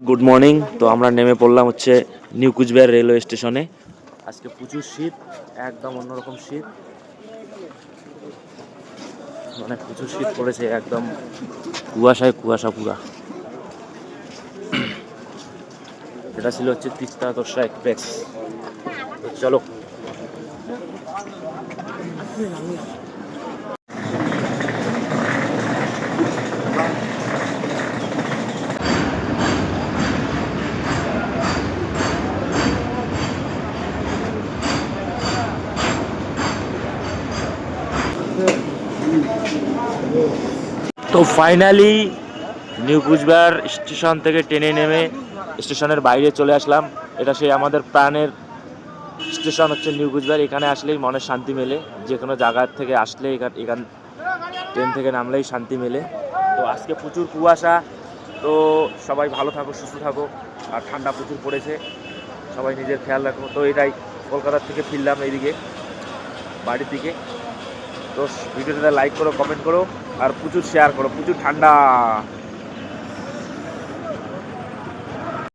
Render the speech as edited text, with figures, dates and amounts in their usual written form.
Good morning. তো আমরা নেমে পড়লাম হচ্ছে নিউ কুচবিহার রেলওয়ে স্টেশনে। আজকে প্রচুর শীত, একদম অন্যরকম শীত, মানে প্রচুর শীত পড়েছে, একদম কুয়াশায় কুয়াশা পুরা। এটা ছিল হচ্ছে তিস্তা তোরসা এক্সপ্রেস। তো চলো। তো ফাইনালি নিউ কুচবিহার স্টেশন থেকে ট্রেনে নেমে স্টেশনের বাইরে চলে আসলাম। এটা সেই আমাদের প্রাণের স্টেশন হচ্ছে নিউ কুচবিহার। এখানে আসলেই মনের শান্তি মেলে, যে কোনো জায়গার থেকে আসলে এখান ট্রেন থেকে নামলেই শান্তি মেলে। তো আজকে প্রচুর কুয়াশা, তো সবাই ভালো থাকো, সুস্থ থাকো। আর ঠান্ডা প্রচুর পড়েছে, সবাই নিজের খেয়াল রাখো। তো এটাই, কলকাতার থেকে ফিরলাম এইদিকে বাড়ির দিকে। তো ভিডিওটা লাইক করো, কমেন্ট করো, আর প্রচুর শেয়ার করো। প্রচুর ঠান্ডা।